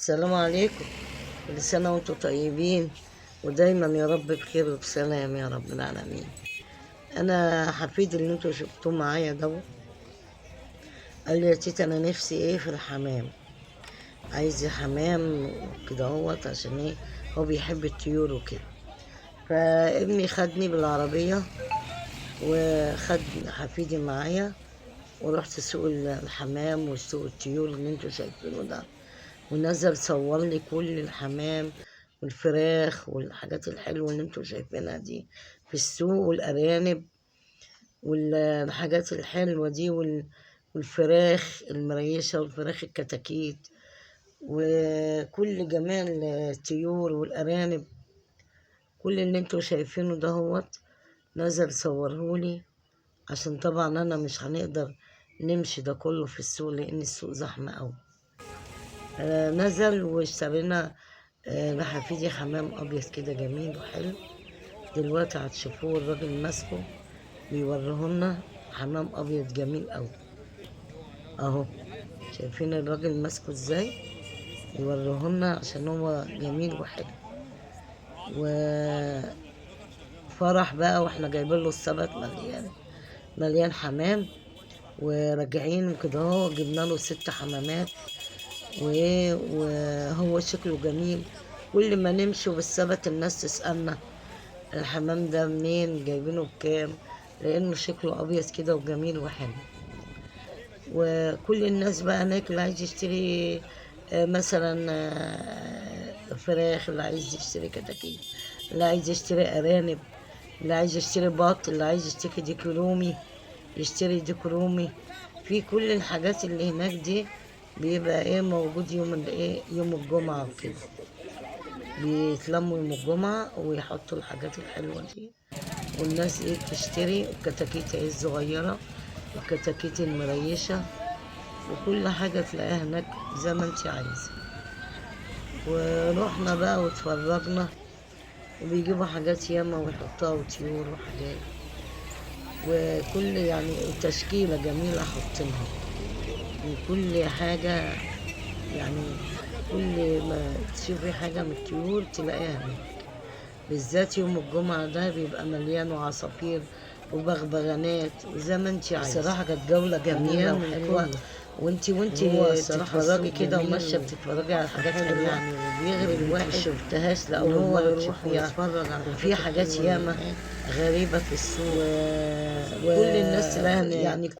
السلام عليكم. كل سنة وانتم طيبين ودايما يا رب بخير وبسلام يا رب العالمين. انا حفيد اللي انتوا شفتوه معايا ده قال لي يا تيتا انا نفسي ايه في الحمام، عايز حمام وكده اهوت عشان ايه، هو بيحب الطيور وكده. فابني خدني بالعربية وخد حفيدي معايا ورحت سوق الحمام وسوق الطيور اللي انتوا شايفينه ده، ونزل صور لي كل الحمام والفراخ والحاجات الحلوة اللي انتوا شايفينها دي في السوق، والأرانب والحاجات الحلوة دي والفراخ المريشة والفراخ الكتاكيت وكل جمال الطيور والأرانب. كل اللي انتوا شايفينه ده هوت نزل صورهولي، عشان طبعا انا مش هنقدر نمشي ده كله في السوق لان السوق زحمة اوي. نزل واشترينا لحفيدي حمام ابيض كده جميل وحلو. دلوقتي هتشوفوه الراجل ماسكه بيوريهولنا حمام ابيض جميل اوي اهو. شايفين الراجل ماسكه ازاي بيوريهولنا عشان هو جميل وحلو. وفرح بقى واحنا جايبين له السبت مليان حمام وراجعين وكده اهو، جبنا له 6 حمامات وهو شكله جميل. كل ما نمشي بالسبت الناس تسألنا الحمام ده منين جايبينه بكام، لانه شكله ابيض كده وجميل وحلو. وكل الناس بقى هناك اللي عايز يشتري مثلا فراخ، اللي عايز يشتري كتاكيت، اللي عايز يشتري ارانب، اللي عايز يشتري بط، اللي عايز يشتري ديك رومي يشتري ديك رومي. في كل الحاجات اللي هناك دي بيبقى ايه موجود يوم الجمعة وكده، بيتلموا يوم الجمعة ويحطوا الحاجات الحلوة دي، والناس ايه بتشتري الكتاكيت ايه الصغيرة والكتاكيت المريشة وكل حاجة تلاقيها هناك زي ما انت عايزة. ورحنا بقى واتفرجنا، وبيجيبوا حاجات ياما ويحطوها وطيور وحاجات، وكل يعني تشكيلة جميلة حاطينها وكل حاجة. يعني كل ما تشوفي حاجة من الطيور تلاقيها هناك، بالذات يوم الجمعة ده بيبقى مليان عصافير وبغبغانات وزي ما انت عايزة. بصراحة كانت جولة جميلة وحلوة، وانتي بتتفرجي كده وماشية بتتفرجي على حاجات حلوة يعني وبيغري الواحد شفتهاش لأول مرة يروح ويتفرج على وفي حاجات ياما غريبة في السوق. كل الناس تلاقيها يعني